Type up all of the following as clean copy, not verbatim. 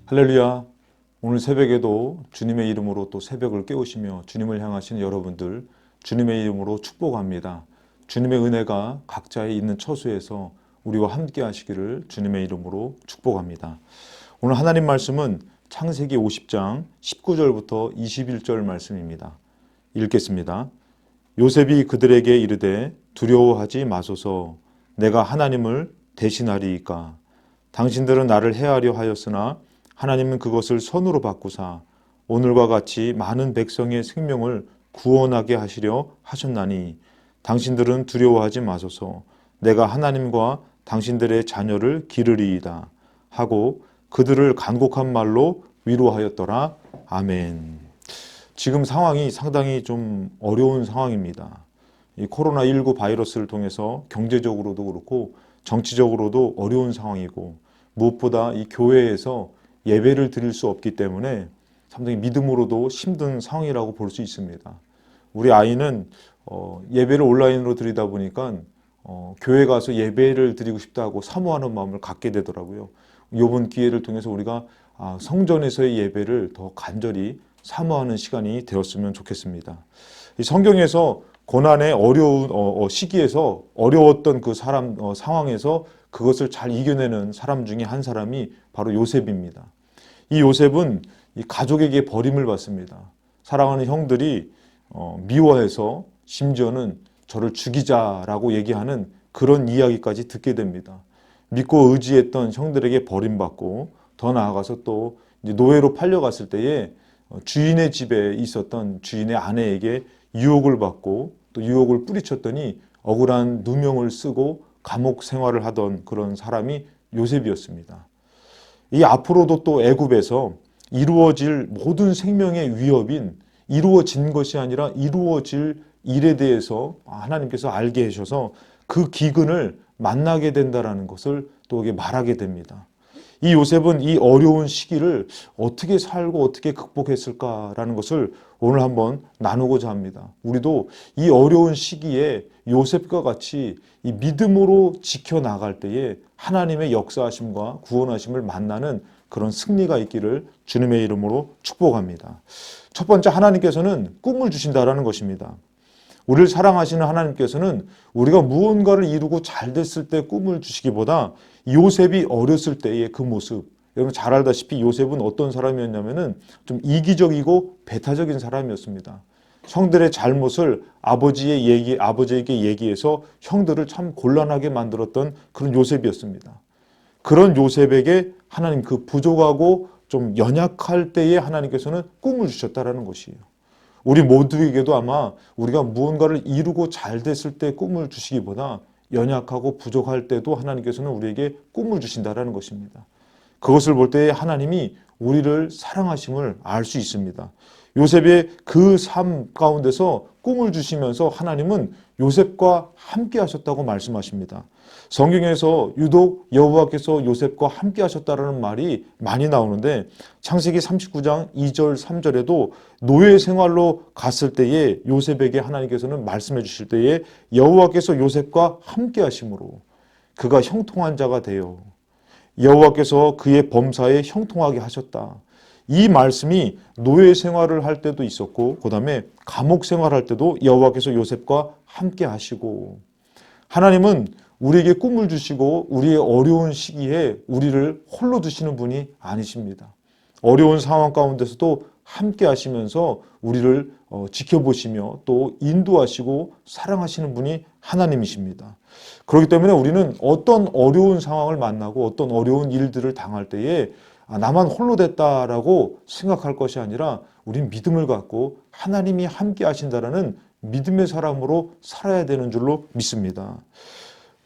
할렐루야. 오늘 새벽에도 주님의 이름으로 또 새벽을 깨우시며 주님을 향하시는 여러분들 주님의 이름으로 축복합니다. 주님의 은혜가 각자의 있는 처소에서 우리와 함께 하시기를 주님의 이름으로 축복합니다. 오늘 하나님 말씀은 창세기 50장 19절부터 21절 말씀입니다. 읽겠습니다. 요셉이 그들에게 이르되 두려워하지 마소서. 내가 하나님을 대신하리이까. 당신들은 나를 해하려 하였으나 하나님은 그것을 선으로 바꾸사 오늘과 같이 많은 백성의 생명을 구원하게 하시려 하셨나니 당신들은 두려워하지 마소서. 내가 하나님과 당신들의 자녀를 기르리이다 하고 그들을 간곡한 말로 위로하였더라. 아멘. 지금 상황이 상당히 좀 어려운 상황입니다. 이 코로나19 바이러스를 통해서 경제적으로도 그렇고 정치적으로도 어려운 상황이고 무엇보다 이 교회에서 예배를 드릴 수 없기 때문에 상당히 믿음으로도 힘든 상황이라고 볼 수 있습니다. 우리 아이는 예배를 온라인으로 드리다 보니까 교회 가서 예배를 드리고 싶다고 사모하는 마음을 갖게 되더라고요. 이번 기회를 통해서 우리가 성전에서의 예배를 더 간절히 사모하는 시간이 되었으면 좋겠습니다. 이 성경에서 고난의 어려운 시기에서 어려웠던 그 상황에서 그것을 잘 이겨내는 사람 중에 한 사람이 바로 요셉입니다. 이 요셉은 이 가족에게 버림을 받습니다. 사랑하는 형들이 미워해서 심지어는 저를 죽이자라고 얘기하는 그런 이야기까지 듣게 됩니다. 믿고 의지했던 형들에게 버림받고 더 나아가서 또 이제 노예로 팔려갔을 때에 주인의 집에 있었던 주인의 아내에게 유혹을 받고 또 유혹을 뿌리쳤더니 억울한 누명을 쓰고 감옥 생활을 하던 그런 사람이 요셉이었습니다. 이 앞으로도 또 애굽에서 이루어질 모든 생명의 위협인 이루어진 것이 아니라 이루어질 일에 대해서 하나님께서 알게 하셔서 그 기근을 만나게 된다라는 것을 또 말하게 됩니다. 이 요셉은 이 어려운 시기를 어떻게 살고 어떻게 극복했을까라는 것을 오늘 한번 나누고자 합니다. 우리도 이 어려운 시기에 요셉과 같이 이 믿음으로 지켜나갈 때에 하나님의 역사하심과 구원하심을 만나는 그런 승리가 있기를 주님의 이름으로 축복합니다. 첫 번째, 하나님께서는 꿈을 주신다라는 것입니다. 우리를 사랑하시는 하나님께서는 우리가 무언가를 이루고 잘 됐을 때 꿈을 주시기보다 요셉이 어렸을 때의 그 모습, 여러분 잘 알다시피 요셉은 어떤 사람이었냐면은 좀 이기적이고 배타적인 사람이었습니다. 형들의 잘못을 아버지에게 얘기해서 형들을 참 곤란하게 만들었던 그런 요셉이었습니다. 그런 요셉에게 하나님 그 부족하고 좀 연약할 때에 하나님께서는 꿈을 주셨다라는 것이에요. 우리 모두에게도 아마 우리가 무언가를 이루고 잘 됐을 때 꿈을 주시기보다 연약하고 부족할 때도 하나님께서는 우리에게 꿈을 주신다라는 것입니다. 그것을 볼 때 하나님이 우리를 사랑하심을 알 수 있습니다. 요셉의 그 삶 가운데서 꿈을 주시면서 하나님은 요셉과 함께 하셨다고 말씀하십니다. 성경에서 유독 여호와께서 요셉과 함께 하셨다라는 말이 많이 나오는데 창세기 39장 2절 3절에도 노예 생활로 갔을 때에 요셉에게 하나님께서는 말씀해 주실 때에 여호와께서 요셉과 함께 하심으로 그가 형통한 자가 되어 여호와께서 그의 범사에 형통하게 하셨다. 이 말씀이 노예 생활을 할 때도 있었고 그 다음에 감옥 생활할 때도 여호와께서 요셉과 함께 하시고 하나님은 우리에게 꿈을 주시고 우리의 어려운 시기에 우리를 홀로 두시는 분이 아니십니다. 어려운 상황 가운데서도 함께 하시면서 우리를 지켜보시며 또 인도하시고 사랑하시는 분이 하나님이십니다. 그렇기 때문에 우리는 어떤 어려운 상황을 만나고 어떤 어려운 일들을 당할 때에 나만 홀로 됐다라고 생각할 것이 아니라 우린 믿음을 갖고 하나님이 함께 하신다라는 믿음의 사람으로 살아야 되는 줄로 믿습니다.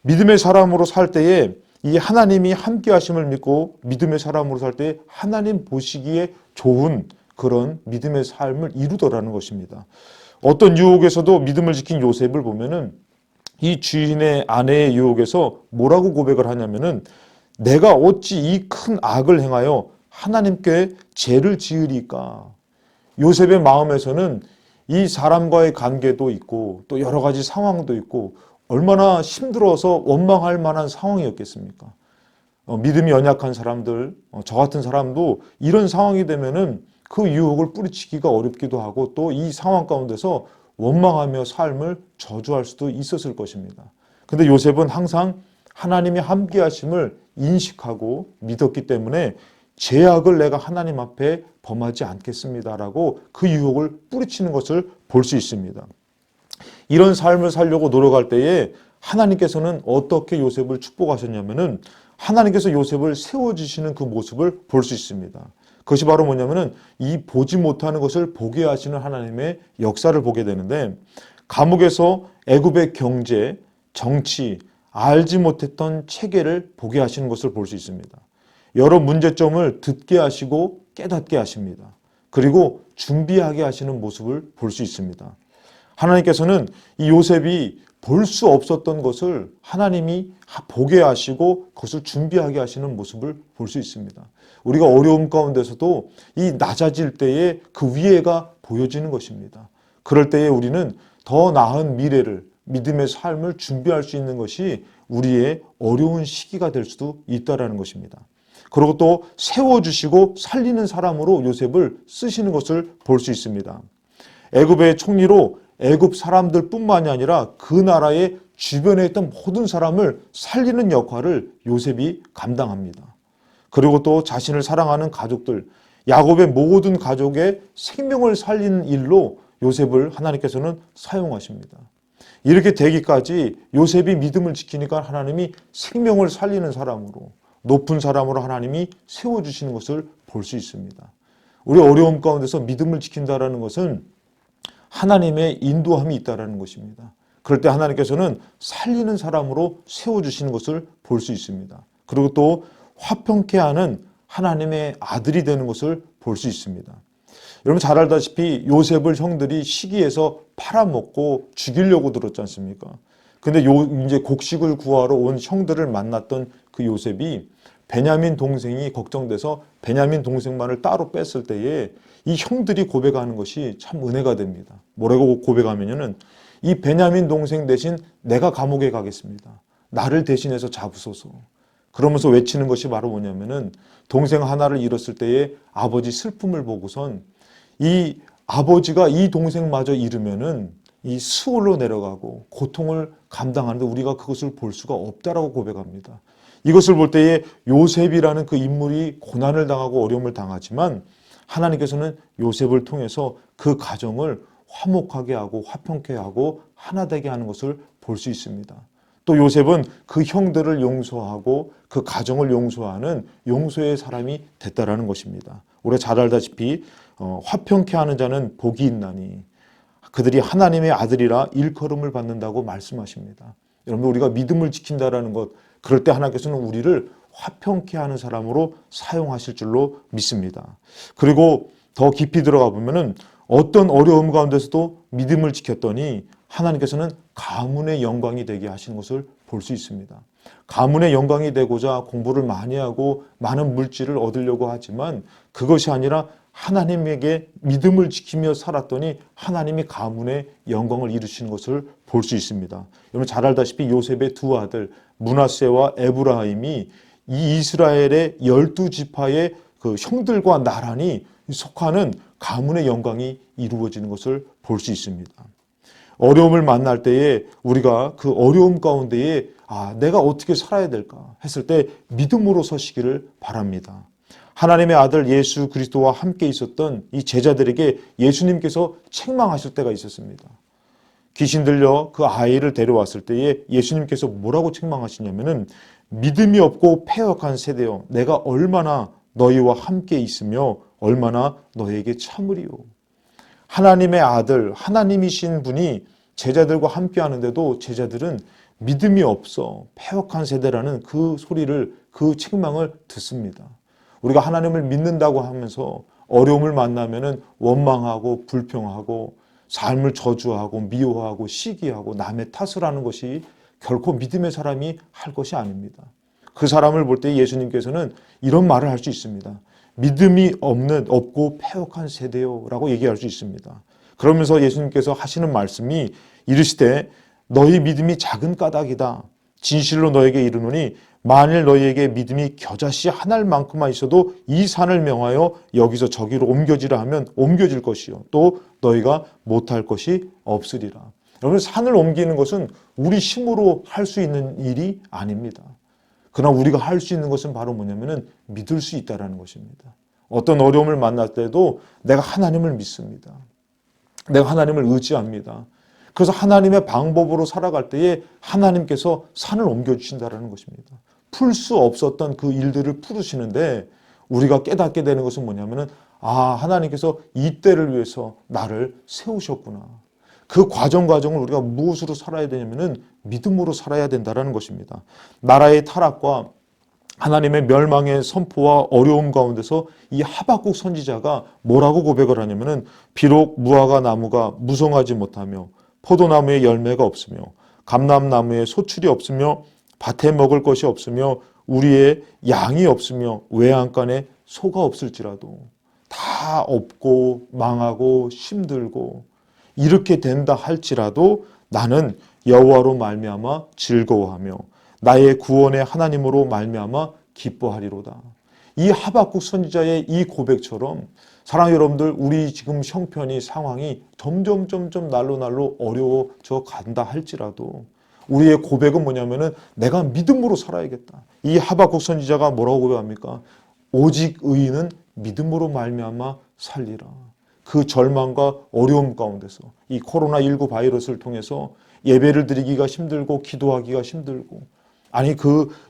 믿음의 사람으로 살 때에 이 하나님이 함께 하심을 믿고 믿음의 사람으로 살 때 하나님 보시기에 좋은 그런 믿음의 삶을 이루더라는 것입니다. 어떤 유혹에서도 믿음을 지킨 요셉을 보면은 이 주인의 아내의 유혹에서 뭐라고 고백을 하냐면은 내가 어찌 이 큰 악을 행하여 하나님께 죄를 지으리까. 요셉의 마음에서는 이 사람과의 관계도 있고 또 여러 가지 상황도 있고 얼마나 힘들어서 원망할 만한 상황이었겠습니까? 믿음이 연약한 사람들, 저 같은 사람도 이런 상황이 되면은 그 유혹을 뿌리치기가 어렵기도 하고 또 이 상황 가운데서 원망하며 삶을 저주할 수도 있었을 것입니다. 근데 요셉은 항상 하나님의 함께 하심을 인식하고 믿었기 때문에 죄악을 내가 하나님 앞에 범하지 않겠습니다라고 그 유혹을 뿌리치는 것을 볼 수 있습니다. 이런 삶을 살려고 노력할 때에 하나님께서는 어떻게 요셉을 축복하셨냐면은 하나님께서 요셉을 세워주시는 그 모습을 볼 수 있습니다. 그것이 바로 뭐냐면은 이 보지 못하는 것을 보게 하시는 하나님의 역사를 보게 되는데 감옥에서 애굽의 경제, 정치, 알지 못했던 체계를 보게 하시는 것을 볼 수 있습니다. 여러 문제점을 듣게 하시고 깨닫게 하십니다. 그리고 준비하게 하시는 모습을 볼 수 있습니다. 하나님께서는 이 요셉이 볼 수 없었던 것을 하나님이 보게 하시고 그것을 준비하게 하시는 모습을 볼 수 있습니다. 우리가 어려움 가운데서도 이 낮아질 때에 그 위에가 보여지는 것입니다. 그럴 때에 우리는 더 나은 미래를, 믿음의 삶을 준비할 수 있는 것이 우리의 어려운 시기가 될 수도 있다는 것입니다. 그리고 또 세워주시고 살리는 사람으로 요셉을 쓰시는 것을 볼 수 있습니다. 애굽의 총리로 애굽 사람들뿐만이 아니라 그 나라의 주변에 있던 모든 사람을 살리는 역할을 요셉이 감당합니다. 그리고 또 자신을 사랑하는 가족들, 야곱의 모든 가족의 생명을 살리는 일로 요셉을 하나님께서는 사용하십니다. 이렇게 되기까지 요셉이 믿음을 지키니까 하나님이 생명을 살리는 사람으로, 높은 사람으로 하나님이 세워주시는 것을 볼 수 있습니다. 우리 어려움 가운데서 믿음을 지킨다는 것은 하나님의 인도함이 있다는 것입니다. 그럴 때 하나님께서는 살리는 사람으로 세워주시는 것을 볼 수 있습니다. 그리고 또 화평케 하는 하나님의 아들이 되는 것을 볼 수 있습니다. 여러분 잘 알다시피 요셉을 형들이 시기에서 팔아먹고 죽이려고 들었지 않습니까? 근데 이제 곡식을 구하러 온 형들을 만났던 그 요셉이 베냐민 동생이 걱정돼서 베냐민 동생만을 따로 뺐을 때에 이 형들이 고백하는 것이 참 은혜가 됩니다. 뭐라고 고백하면은 이 베냐민 동생 대신 내가 감옥에 가겠습니다. 나를 대신해서 잡으소서. 그러면서 외치는 것이 바로 뭐냐면은 동생 하나를 잃었을 때에 아버지 슬픔을 보고선 이 아버지가 이 동생마저 잃으면은 이 수월로 내려가고 고통을 감당하는데 우리가 그것을 볼 수가 없다라고 고백합니다. 이것을 볼 때에 요셉이라는 그 인물이 고난을 당하고 어려움을 당하지만 하나님께서는 요셉을 통해서 그 가정을 화목하게 하고 화평케 하고 하나 되게 하는 것을 볼 수 있습니다. 또 요셉은 그 형들을 용서하고 그 가정을 용서하는 용서의 사람이 됐다라는 것입니다. 우리가 잘 알다시피 화평케 하는 자는 복이 있나니 그들이 하나님의 아들이라 일컬음을 받는다고 말씀하십니다. 여러분 우리가 믿음을 지킨다라는 것, 그럴 때 하나님께서는 우리를 화평케 하는 사람으로 사용하실 줄로 믿습니다. 그리고 더 깊이 들어가 보면은 어떤 어려움 가운데서도 믿음을 지켰더니 하나님께서는 가문의 영광이 되게 하시는 것을 볼 수 있습니다. 가문의 영광이 되고자 공부를 많이 하고 많은 물질을 얻으려고 하지만 그것이 아니라 하나님에게 믿음을 지키며 살았더니 하나님이 가문의 영광을 이루시는 것을 볼 수 있습니다. 여러분 잘 알다시피 요셉의 두 아들 므낫세와 에브라임이 이 이스라엘의 12지파의 그 형들과 나란히 속하는 가문의 영광이 이루어지는 것을 볼 수 있습니다. 어려움을 만날 때에 우리가 그 어려움 가운데에 내가 어떻게 살아야 될까 했을 때 믿음으로 서시기를 바랍니다. 하나님의 아들 예수 그리스도와 함께 있었던 이 제자들에게 예수님께서 책망하실 때가 있었습니다. 귀신 들려 그 아이를 데려왔을 때에 예수님께서 뭐라고 책망하시냐면은 믿음이 없고 패역한 세대여 내가 얼마나 너희와 함께 있으며 얼마나 너희에게 참으리요. 하나님의 아들 하나님이신 분이 제자들과 함께 하는데도 제자들은 믿음이 없어 패역한 세대라는 그 소리를 그 책망을 듣습니다. 우리가 하나님을 믿는다고 하면서 어려움을 만나면은 원망하고 불평하고 삶을 저주하고 미워하고 시기하고 남의 탓을 하는 것이 결코 믿음의 사람이 할 것이 아닙니다. 그 사람을 볼 때 예수님께서는 이런 말을 할 수 있습니다. 믿음이 없고 패역한 세대요라고 얘기할 수 있습니다. 그러면서 예수님께서 하시는 말씀이 이르시되 너희 믿음이 작은 까닭이다. 진실로 너에게 이르노니 만일 너희에게 믿음이 겨자씨 한 알만큼만 있어도 이 산을 명하여 여기서 저기로 옮겨지라 하면 옮겨질 것이요 또 너희가 못할 것이 없으리라. 여러분, 산을 옮기는 것은 우리 힘으로 할 수 있는 일이 아닙니다. 그러나 우리가 할 수 있는 것은 바로 뭐냐면은 믿을 수 있다라는 것입니다. 어떤 어려움을 만날 때도 내가 하나님을 믿습니다. 내가 하나님을 의지합니다. 그래서 하나님의 방법으로 살아갈 때에 하나님께서 산을 옮겨주신다는 것입니다. 풀 수 없었던 그 일들을 풀으시는데 우리가 깨닫게 되는 것은 뭐냐면은 하나님께서 이 때를 위해서 나를 세우셨구나. 그 과정을 우리가 무엇으로 살아야 되냐면은 믿음으로 살아야 된다는 것입니다. 나라의 타락과 하나님의 멸망의 선포와 어려움 가운데서 이 하박국 선지자가 뭐라고 고백을 하냐면은 비록 무화과 나무가 무성하지 못하며 포도나무에 열매가 없으며 감람나무에 소출이 없으며 밭에 먹을 것이 없으며 우리의 양이 없으며 외양간에 소가 없을지라도 다 없고 망하고 힘들고 이렇게 된다 할지라도 나는 여호와로 말미암아 즐거워하며 나의 구원의 하나님으로 말미암아 기뻐하리로다. 이 하박국 선지자의 이 고백처럼 사랑하는 여러분들, 우리 지금 형편이 상황이 점점 날로 어려워져 간다 할지라도 우리의 고백은 뭐냐면은 내가 믿음으로 살아야겠다. 이 하박국 선지자가 뭐라고 고백합니까? 오직 의인은 믿음으로 말미암아 살리라. 그 절망과 어려움 가운데서 이 코로나19 바이러스를 통해서 예배를 드리기가 힘들고 기도하기가 힘들고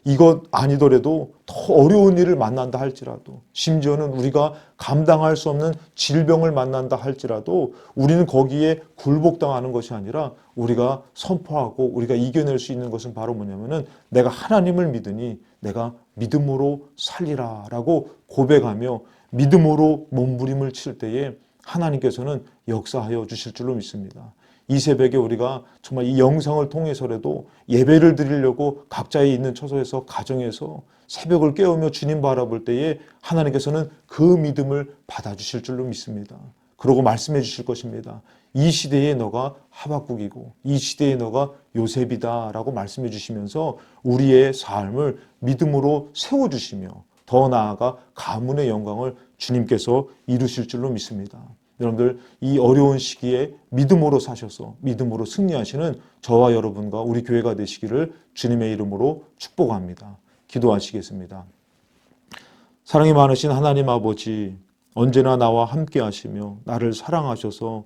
이것 아니더라도 더 어려운 일을 만난다 할지라도 심지어는 우리가 감당할 수 없는 질병을 만난다 할지라도 우리는 거기에 굴복당하는 것이 아니라 우리가 선포하고 우리가 이겨낼 수 있는 것은 바로 뭐냐면은 내가 하나님을 믿으니 내가 믿음으로 살리라 라고 고백하며 믿음으로 몸부림을 칠 때에 하나님께서는 역사하여 주실 줄로 믿습니다. 이 새벽에 우리가 정말 이 영상을 통해서라도 예배를 드리려고 각자의 있는 처소에서 가정에서 새벽을 깨우며 주님 바라볼 때에 하나님께서는 그 믿음을 받아주실 줄로 믿습니다. 그러고 말씀해 주실 것입니다. 이 시대에 너가 하박국이고 이 시대에 너가 요셉이다 라고 말씀해 주시면서 우리의 삶을 믿음으로 세워주시며 더 나아가 가문의 영광을 주님께서 이루실 줄로 믿습니다. 여러분들, 이 어려운 시기에 믿음으로 사셔서 믿음으로 승리하시는 저와 여러분과 우리 교회가 되시기를 주님의 이름으로 축복합니다. 기도하시겠습니다. 사랑이 많으신 하나님 아버지, 언제나 나와 함께 하시며 나를 사랑하셔서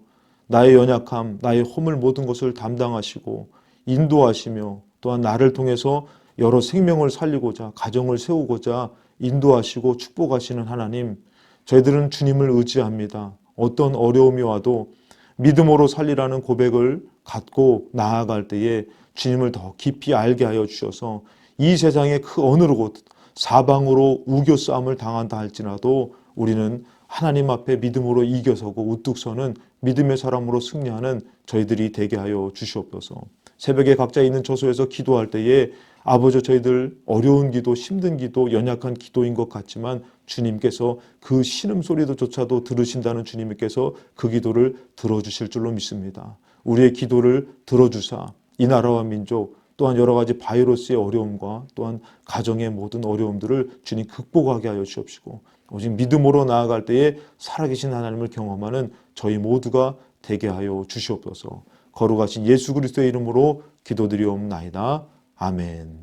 나의 연약함, 나의 허물 모든 것을 담당하시고 인도하시며 또한 나를 통해서 여러 생명을 살리고자 가정을 세우고자 인도하시고 축복하시는 하나님, 저희들은 주님을 의지합니다. 어떤 어려움이 와도 믿음으로 살리라는 고백을 갖고 나아갈 때에 주님을 더 깊이 알게 하여 주셔서 이 세상의 그 어느 곳 사방으로 우겨싸움을 당한다 할지라도 우리는 하나님 앞에 믿음으로 이겨서고 우뚝 서는 믿음의 사람으로 승리하는 저희들이 되게 하여 주시옵소서. 새벽에 각자 있는 처소에서 기도할 때에 아버지, 저희들 어려운 기도, 힘든 기도, 연약한 기도인 것 같지만 주님께서 그 신음소리조차도 들으신다는 주님께서 그 기도를 들어주실 줄로 믿습니다. 우리의 기도를 들어주사 이 나라와 민족 또한 여러 가지 바이러스의 어려움과 또한 가정의 모든 어려움들을 주님 극복하게 하여 주옵시고 오직 믿음으로 나아갈 때에 살아계신 하나님을 경험하는 저희 모두가 되게 하여 주시옵소서. 거룩하신 예수 그리스도의 이름으로 기도드리옵나이다. 아멘.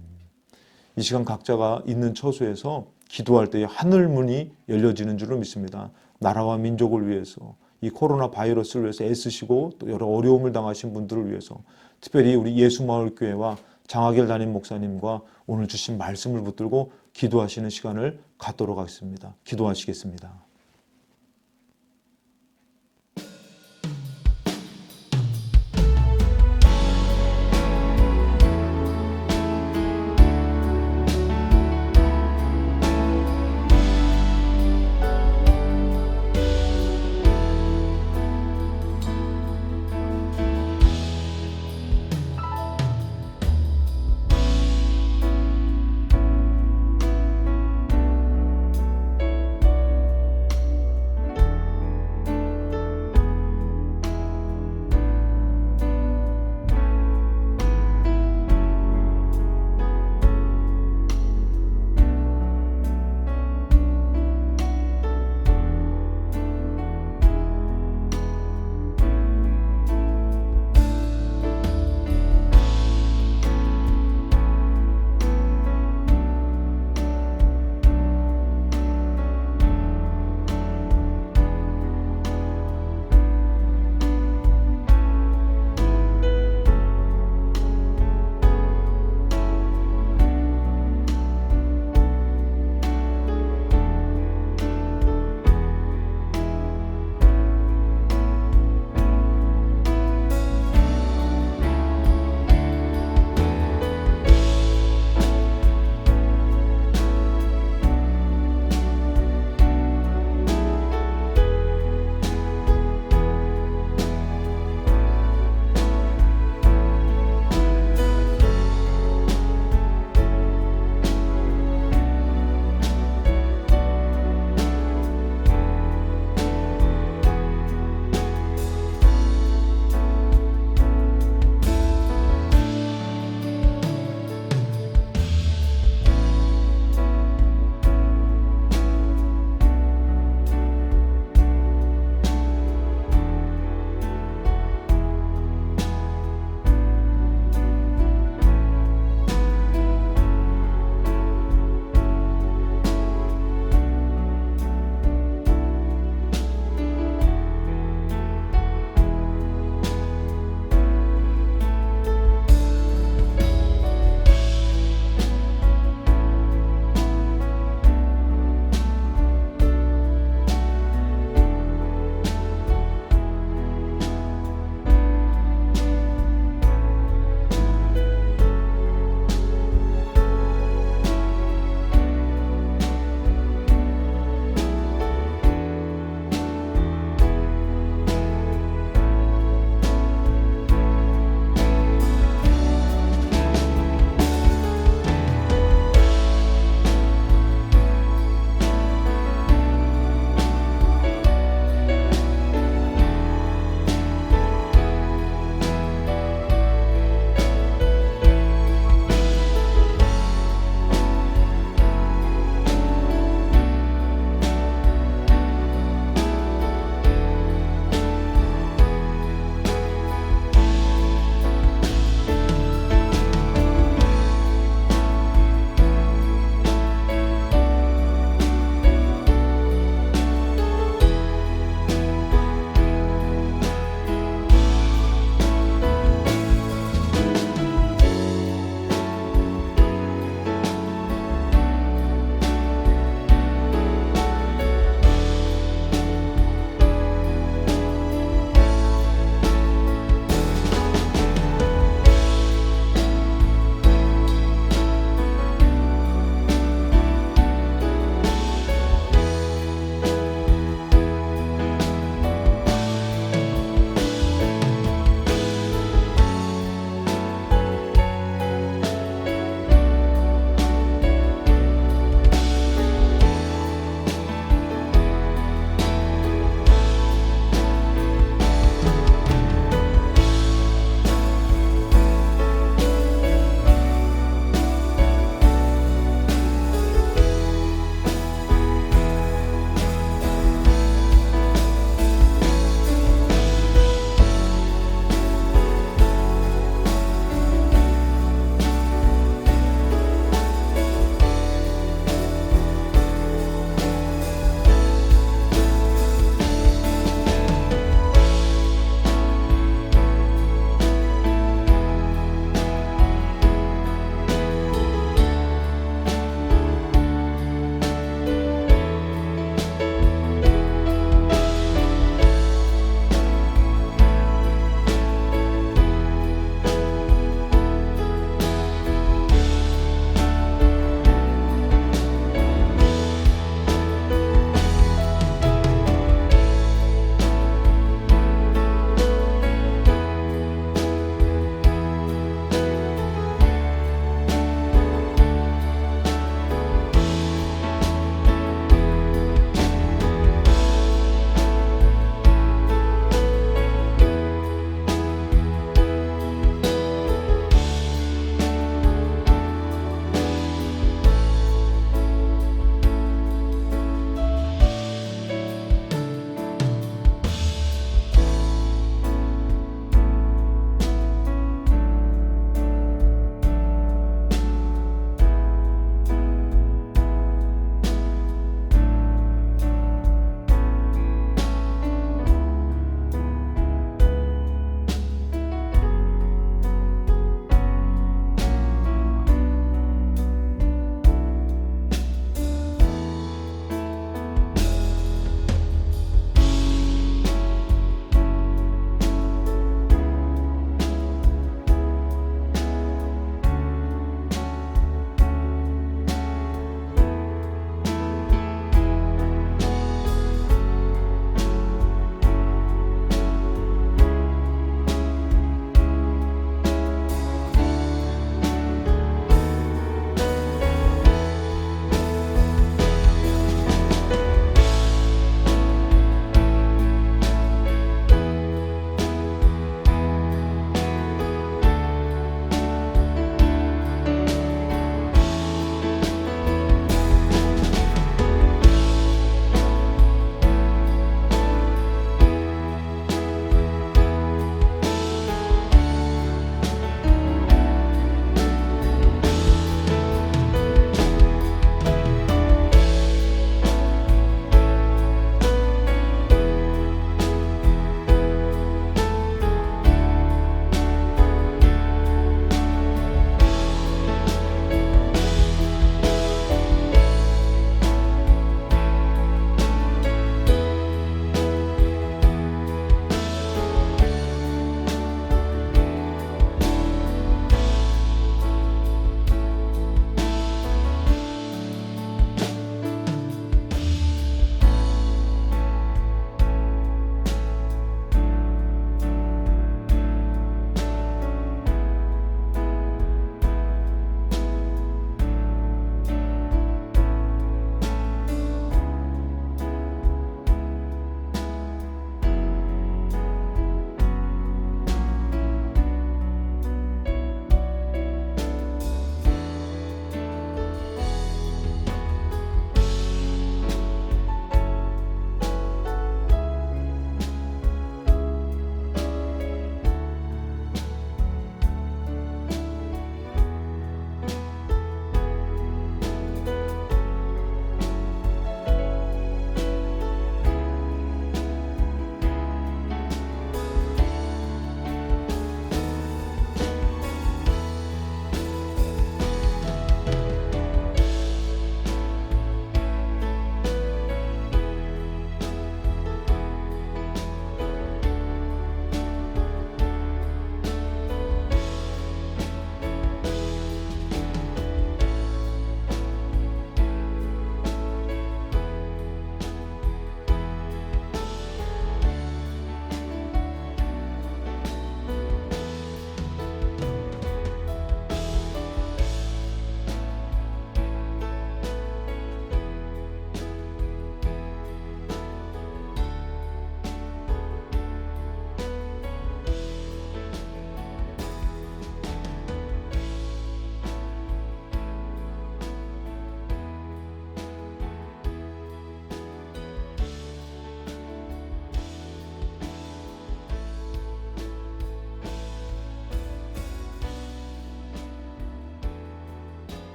이 시간 각자가 있는 처소에서 기도할 때에 하늘 문이 열려지는 줄로 믿습니다. 나라와 민족을 위해서 이 코로나 바이러스를 위해서 애쓰시고 또 여러 어려움을 당하신 분들을 위해서 특별히 우리 예수마을교회와 장하길 담임 목사님과 오늘 주신 말씀을 붙들고 기도하시는 시간을 갖도록 하겠습니다. 기도하시겠습니다.